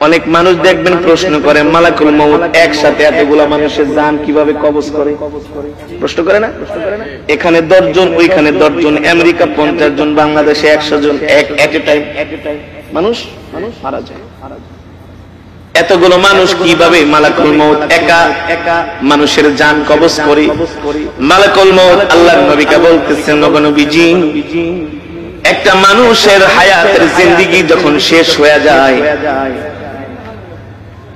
অনেক মানুষ দেখবেন প্রশ্ন করে মালাকুল মউত একসাথে এতগুলা মানুষের জান কিভাবে কবজ করে, প্রশ্ন করে না? এখানে 10 জন, ওইখানে 10 জন, আমেরিকা 50 জন, বাংলাদেশে 100 জন, এট এ টাইম মানুষ মারা যায়। এতগুলো মানুষ কিভাবে মালাকুল মউত একা একা মানুষের জান কবজ করে? মালাকুল মউত আল্লাহর নবীকে বলতেছেন, নবীজি, একটা মানুষের হায়াতের জিন্দেগি যখন শেষ হয়ে যায়,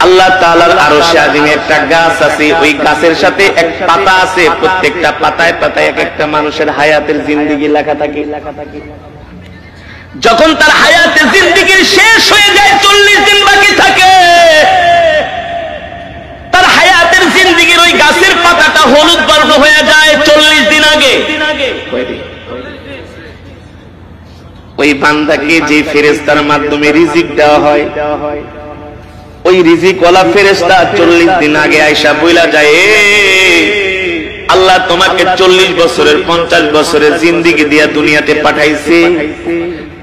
আল্লাহ তাআলার আরশে আযিমে একটা গাছ আছে, ওই গাছের সাথে এক পাতা আছে, প্রত্যেকটা পাতায় পাতায় এক একটা মানুষের হায়াতের জিন্দেগি লেখা থাকে। যখন তার হায়াতের জিন্দেগি শেষ হয়ে যায়, 40 দিন বাকি থাকে, তার হায়াতের জিন্দেগির ওই গাছের পাতাটা হলুদ বর্ণ হয়ে যায় 40 দিন আগে। ওই বান্দাকে যে ফেরেশতার মাধ্যমে রিজিক দেওয়া হয়, ওই রিজিকওয়ালা ফেরেশতা 40 দিন আগে আয়েশা বইলা যায়, আল্লাহ তোমাকে 40 বছরের 50 বছরের জিন্দেগি দিয়া দুনিয়াতে পাঠাইছে,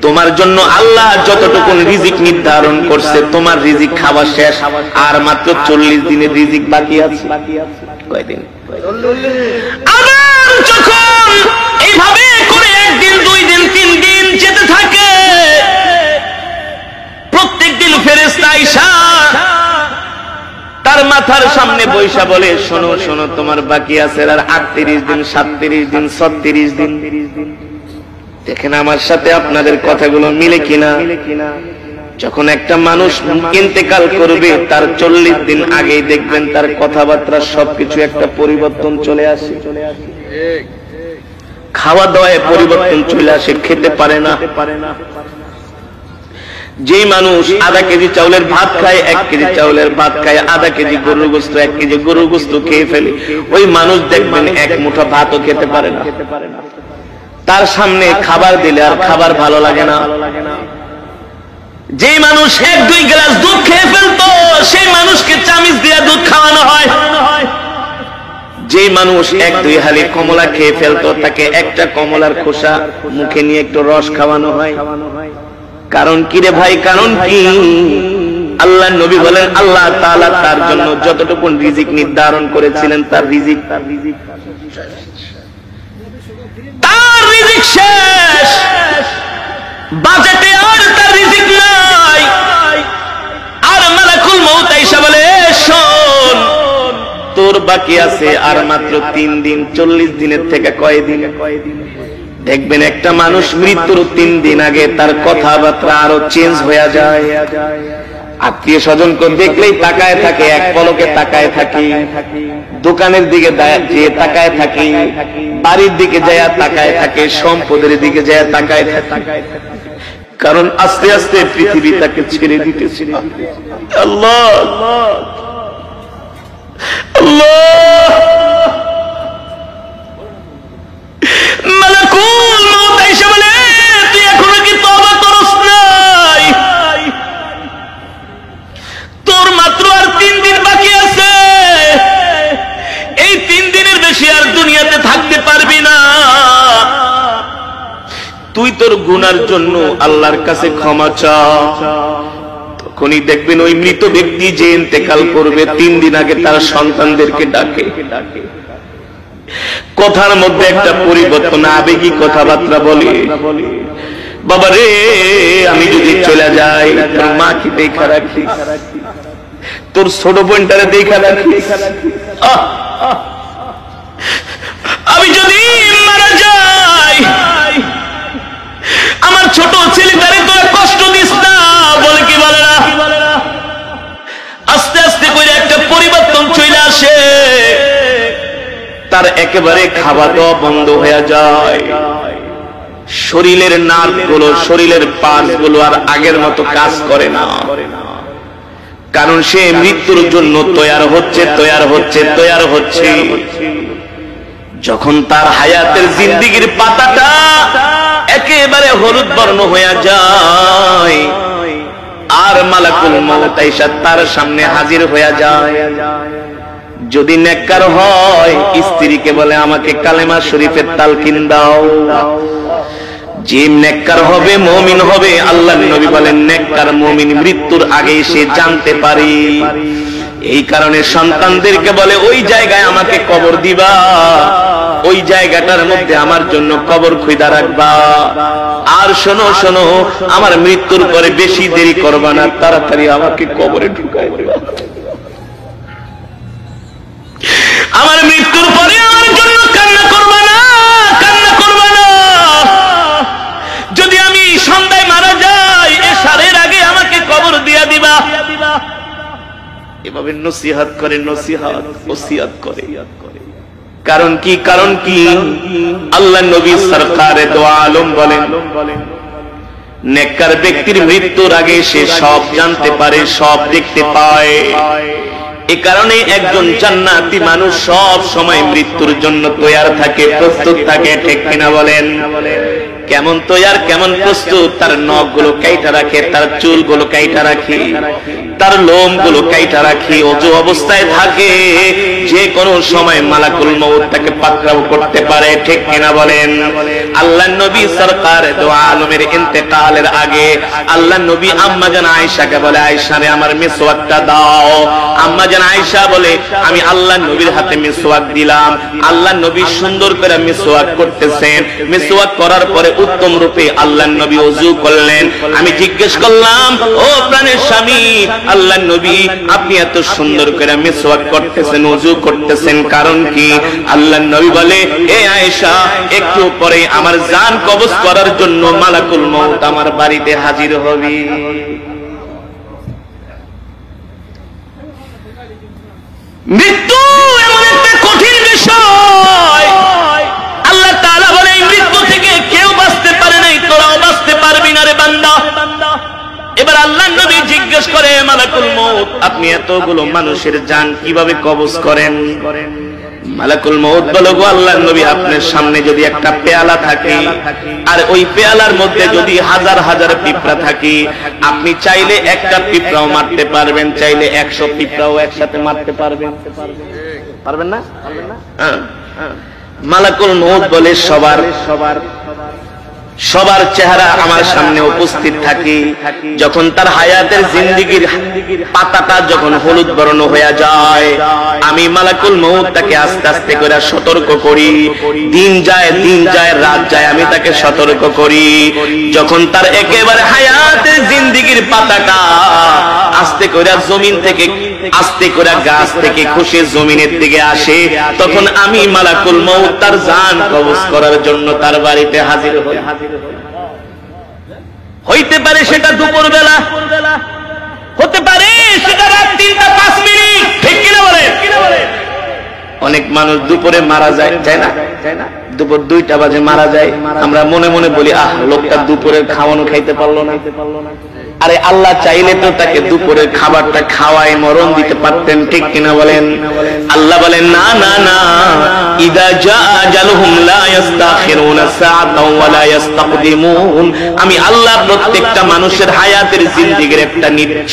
তোমার জন্য আল্লাহ যতটুকু রিজিক নির্ধারণ করছে, তোমার রিজিক খাওয়া শেষ, আর মাত্র 40 দিনের রিজিক বাকি আছে। কয়দিন? আবার যখন এইভাবে করে 1 দিন 2 দিন 3 দিন যেতে থাকে, প্রত্যেক দিন ফেরেশতা আয়েশা তার মাথার সামনে বৈশা বলে, শোনো শোনো, তোমার বাকি আছে আর 38 দিন, 37 দিন, 36 দিন। দেখেন আমার সাথে আপনাদের কথাগুলো মিলে কিনা? যখন একটা মানুষ ইন্তেকাল করবে, তার 40 দিন আগেই দেখবেন তার কথাবার্তা সবকিছু একটা পরিবর্তন চলে আসে, খাওয়া দাওয়ায় পরিবর্তন চলে আসে, খেতে পারে না। যেই মানুষ আধা কেজি চাউলের ভাত খায়, 1 কেজি চাউলের ভাত খায়, আধা কেজি গরুর গোশত, 1 কেজি গরুর গোশত খেয়ে ফেলে, ওই মানুষ দেখবেন 1 মুঠো ভাতও খেতে পারে না। তার সামনে খাবার দিলে আর খাবার ভালো লাগে না। যেই মানুষ 1-2 গ্লাস দুধ খেয়ে ফেলতো, সেই মানুষকে চামিচ দিয়ে দুধ খাওয়ানো হয়। যেই মানুষ 1-2 হালি কমলা খেয়ে ফেলতো, তাকে একটা কমলার খোসা মুখে নিয়ে একটু রস খাওয়ানো হয়। কারণ কি রে ভাই? কারণ কি? আল্লাহ নবী বলেন, আল্লাহ তাআলা তার জন্য যতটুকু রিজিক নির্ধারণ করেছিলেন, তার রিজিক শেষ, বাজেটে আর তার রিজিক নাই। আর মালাকুল মউত আয়েশা বলে, শোন, তোর বাকি আছে আর মাত্র 3 দিন। 40 দিনের থেকে কয়দিন? দেখবেন একটা মানুষ মৃত্যুর 3 দিন আগে তার কথাবার্তা আরো চেঞ্জ হয়ে যায়। আত্মীয় স্বজনকে দেখলেই তাকায় থাকে, এক পলকে তাকায় থাকি, দোকানের দিকে যে তাকায় থাকি, বাড়ির দিকে যায় তাকায় থাকে, সম্পদের দিকে যায় তাকায় থাকে। কারণ আস্তে আস্তে পৃথিবী তাকে ছেড়ে দিতেছে। আল্লাহ আল্লাহ, মালাকুল মউত আয়েশা বলে, তুই এখনো কি তওবা করছ নাই? তোর মাত্র আর 3 দিন বাকি আছে। এই 3 দিনের বেশি আর দুনিয়াতে থাকতে পারবি না। তুই তোর গুনার জন্য আল্লাহর কাছে ক্ষমা চা। তখনই দেখবেন ওই মৃত ব্যক্তি যে ইন্তেকাল করবে, 3 দিন আগে তার সন্তানদেরকে ডাকে, কথার মধ্যে একটা পরিবর্তন, আবেগী কথাবার্তা বলে, বাবা রে, আমি যদি চলে যাই, তোর মা কি দেখা রাখিস, তোর ছোট বোনটারে দেখা রাখিস, আমি যদি মারা যাই, আমার ছোট ছেলেটারে তোরা কষ্ট দিস না। বলে কি বলে না? আস্তে আস্তে করে একটা পরিবর্তন চলে আসে, তার একেবারে খাওয়া দাওয়া বন্ধ হয়ে যায়, শরীরের নার্ভ গুলো, শরীরের পার্টস গুলো আর আগের মতো কাজ করে না। কারণ সে মৃত্যুর জন্য তৈয়ার হচ্ছে। যখন তার হায়াতের জিন্দেগির পাতাটা একেবারে হলুদ বর্ণ হয়ে যায়, আর মালাকুল মউত আয়েশা তার সামনে হাজির হয়ে যায়। যদি নেককার হয়, স্ত্রীকে বলে, আমাকে কালেমা শরীফের তালকিন দাও। যে নেককার হবে মুমিন হবে, আল্লাহর নবী বলেন নেককার মুমিন মৃত্যুর আগে সে জানতে পারে। এই কারণে সন্তানদেরকে বলে ওই জায়গায় আমাকে কবর দিবা, ওই জায়গাটার মধ্যে আমার জন্য কবর খুঁজা রাখবা। আর শোনো শোনো, আমার মৃত্যুর পরে বেশি দেরি করবা না, তাড়াতাড়ি আমাকে কবরে ঢুকাই দিবা। আমার মৃত্যুর পরে আমার জন্য কান্না করবা না, কান্না করবা না। যদি আমি সন্ধ্যায় মারা যাই, এশারের আগে আমাকে কবর দিয়া দিবা। এভাবে নসিহত করে, নসিহত ওসিয়ত করে। কারণ কি? কারণ কি? আল্লাহ নবী সরকারে দো আলম বলেন, নেককার ব্যক্তির মৃত্যুর আগে সে সব জানতে পারে, সব দেখতে পায়। এ কারণে একজন জান্নাতি মানুষ সব সময় মৃত্যুর জন্য তৈয়ার থাকে, প্রস্তুত থাকে। ঠিক কিনা বলেন? কেমন তৈয়ার, কেমন প্রস্তুত? তার নখগুলো কাইটা রাখে, তার চুলগুলো কাইটা রাখে, তার লোমগুলো কাইটা রাখে, অজু অবস্থায় থাকে। যে কোনো সময় মালাকুল মউত তাকে পাকড়াও করতে পারে। ঠিক কিনা বলেন? আল্লাহর নবী সরকার দো আলমের ইন্তেকালের আগে আল্লাহর নবী আম্মা জান আয়েশাকে বলে, আয়েশা রে আমার মিসওয়াকটা দাও। আম্মা জান আয়েশা বলে, আমি আল্লাহর নবীর হাতে মিসওয়াক দিলাম। আল্লাহর নবী সুন্দর করে মিসওয়াক করতেছেন। মিসওয়াক করার পরে উত্তম রূপে আল্লাহর নবী ওযু করলেন। আমি জিজ্ঞেস করলাম, ও প্রাণের স্বামী আল্লাহর নবী, আপনি এত সুন্দর করে মিসওয়াক করতেছেন, ওযু করতেছেন, কারণ কি? আল্লাহর নবী বলে, এ আয়েশা, একটু পরে আমার জান কবজ করার জন্য মালাকুল মউত আমার বাড়িতে হাজির হবে। মৃত্যু এমন একটা কঠিন বিষয়, আল্লাহ তাআলা বলে এই মৃত্যু থেকে কেউ বাঁচতে পারে নাই, তোরাও বাঁচতে পারবি না রে বান্দা। এবার আল্লাহর নবী জিজ্ঞেস করে, মালাকুল মউত, আপনি এতগুলো মানুষের জান কিভাবে কবজ করেন? মালাকুল মউত বলে, গো আল্লাহর নবী, আপনার সামনে যদি একটা পেয়ালা থাকে, আর ওই পেয়ালার মধ্যে যদি হাজার হাজার পিঁপড়া থাকে, আপনি চাইলে একটা পিঁপড়াও মারতে পারবেন, চাইলে 100 পিঁপড়াও একসাথে মারতে পারবেন। পারবেন না? মালাকুল মউত বলে, সবার চেহারা আমার সামনে উপস্থিত থাকে। যখন তার হায়াতের জিন্দেগীর পাতাটা যখন হলুদ বর্ণ হয়ে যায়, আমি মালাকুল মউত তাকে আস্তে আস্তে করে সতর্ক করি। দিন যায়, দিন যায়, রাত যায়, আমি তাকে সতর্ক করি। যখন তার একেবারে হায়াতের জিন্দেগীর পাতাটা আস্তে করে জমিন থেকে, আস্তে করে গাছ থেকে খসে জমিনের দিকে আসে, তখন আমি মালাকুল মউত তার জান কবজ করার জন্য তার বাড়িতে হাজির হই। হইতে পারে সেটা দুপুর বেলা, হতে পারে সেটা রাত 3টা 5 মিনিট। ঠিক কিনা বলে? অনেক মানুষ দুপুরে মারা যায়, তাই না? দুপুর 2টা বাজে মারা যায়। আমরা মনে মনে বলি, আহ, লোকটা দুপুরের খাওয়ানো খাইতে পারলো না। আরে আল্লাহ চাইলে তো তাকে দুপুরের খাবারটা খাওয়াই মরণ দিতে পারতেন। ঠিক কিনা বলেন? আল্লাহ বলেন, না না না, ইদা জা আজালুহুম লা ইস্তাখিরুনা সাআতাও ওয়া লা ইস্তাকদিমুন। আমি আল্লাহ প্রত্যেকটা মানুষের হায়াতের জিন্দেগীর একটা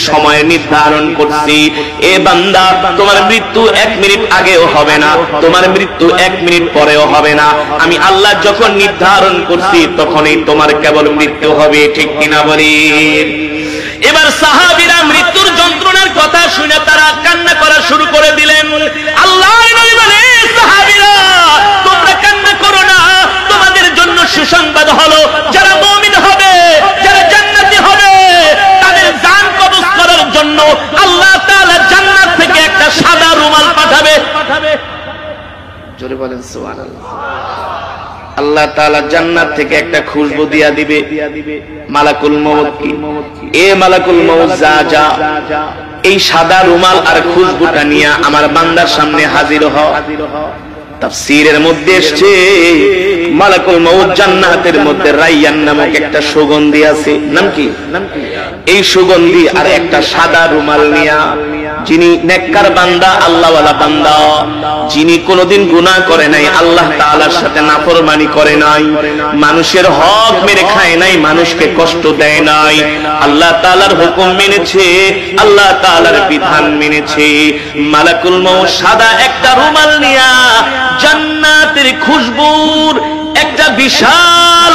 সময় নির্ধারণ করছি। এ বান্দা, তোমার মৃত্যু 1 মিনিট আগেও হবে না, তোমার মৃত্যু 1 মিনিট পরেও হবে না। আমি আল্লাহ যখন নির্ধারণ করছি তখনই তোমার কেবল মৃত্যু হবে। ঠিক কিনা বলেন? এবার সাহাবীরা মৃত্যুর যন্ত্রণার কথা শুনে তারা কান্না করা শুরু করে দিলেন। আল্লাহর নবী বলে, সাহাবীরা তোমরা কান্না করো না, তোমাদের জন্য সুসংবাদ হলো, যারা মুমিন হবে, যারা জান্নাতি হবে, তাদের জান কবজ করার জন্য আল্লাহ তাআলা জান্নাত থেকে একটা সাদা রুমাল পাঠাবে। জোরে বলেন সুবহানাল্লাহ। আল্লাহ তাআলা জান্নাত থেকে একটা খুশবু দিয়া দিবে। মালাকুল মউত কি, এ মালাকুল মউত, যা এই সাদা রুমাল আর খুশবুটা নিয়ে আমার বান্দার সামনে হাজির হও। তাফসীরের মধ্যে এসেছে, মালাকুল মউত জান্নাতের মধ্যে রাইয়ান নামক একটা সুগন্ধি আছে। নাম কি? এই সুগন্ধি আর একটা সাদা রুমাল নিয়া যিনি নেককার বান্দা, আল্লাহওয়ালা বান্দা, যিনি কোনোদিন গুনাহ করে নাই, আল্লাহ তাআলার সাথে নাফরমানি করে নাই, মানুষের হক মেরে খায় নাই, মানুষকে কষ্ট দেয় নাই, আল্লাহ তাআলার হুকুম মেনেছে, আল্লাহ তাআলার বিধান মেনেছে, মালাকুল মউত সাদা একটা রুমাল নিয়া জান্নাতের খুশবুর একটা বিশাল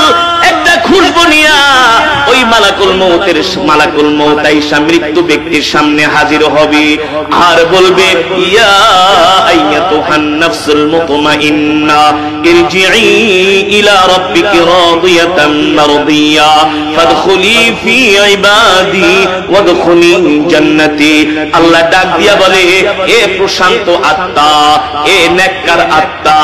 একটা খুশবু নিয়া ওই মালাকুল মউত আইসা মৃত্যু ব্যক্তির সামনে হাজির হবে আর বলবে, ইয়া আইয়াতুহান নাফসুল মুতমাইন্না ইরজিই ইলা রাব্বিকি রাদিয়াতাম মারদিয়া ফাদখুলি ফি ইবাদি ওয়াদখুলি জান্নাতি। আল্লাহ ডাক দিয়া বলে, এ প্রশান্ত আত্মা, এ নেককার আত্মা,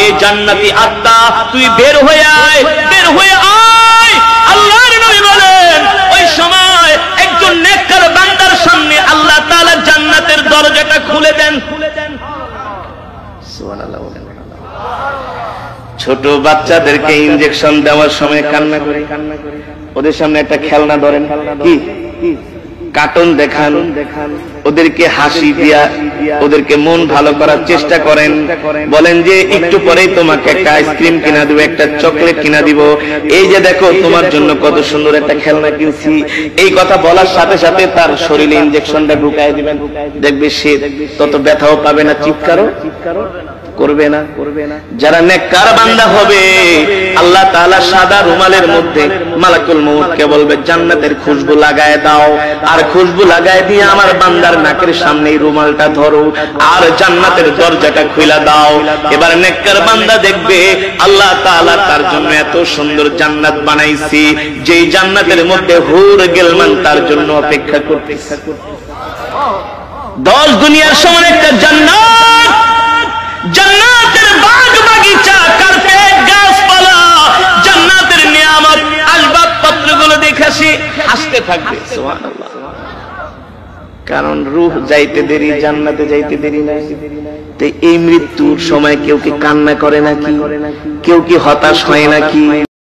এ জান্নাতি আত্মা, তুই বের হয়ে আয়, বের হয়ে আয়। আল্লাহর নবী বলেন, ওই সময় একজন নেককার বান্দার সামনে আল্লাহ তাআলা জান্নাতের দরজাটা খুলে দেন। সুবহানাল্লাহ। ছোট বাচ্চাদেরকে ইনজেকশন দেওয়ার সময় কান্না করে, ওদের সামনে একটা খেলনা ধরেন, কি কার্টুন দেখান, ওদেরকে হাসি দিয়া ওদেরকে মন ভালো করার চেষ্টা করেন। বলেন যে একটু পরেই তোমাকে একটা আইসক্রিম কিনা দিব, একটা চকলেট কিনা দিব, এই যে দেখো তোমার জন্য কত সুন্দর একটা খেলনা কিনছি। এই কথা বলার সাথে সাথে তার শরীরে ইনজেকশনটা ঢুকায় দিবেন, দেখবে সে তত ব্যথাও পাবে না, চিৎকারও করবে না। যারা নেককার বান্দা হবে, আল্লাহ তাআলা সাদা রুমালের মধ্যে মালাকুল মউতকে বলবে, জান্নাতের খুশবু লাগায় দাও, আর খুশবু লাগায় দিয়ে আমার বান্দার নাকের সামনে রুমালটা ধরো আর জান্নাতের দরজাটা খুলে দাও। এবার নেককার বান্দা দেখবে আল্লাহ তাআলা তার জন্য এত সুন্দর জান্নাত বানাইছি, যেই জান্নাতের মধ্যে হুর গিলমান তার জন্য অপেক্ষা করতেছে। 10 দুনিয়ার সমান একটা জান্নাত, জান্নাতের বাগ বাগিচা, কার্পেট, গাছপালা, জান্নাতের নিয়ামত, আসবাবপত্রগুলো দেখেছি হাসতে থাকবে। সুবহানাল্লাহ। কারণ রূহ যাইতে দেরি, জান্নাতে যাইতে দেরি নাই। তো এই মৃত্যুর সময় কেউ কি কান্না করে নাকি? কেউ কি হতাশ হয় নাকি?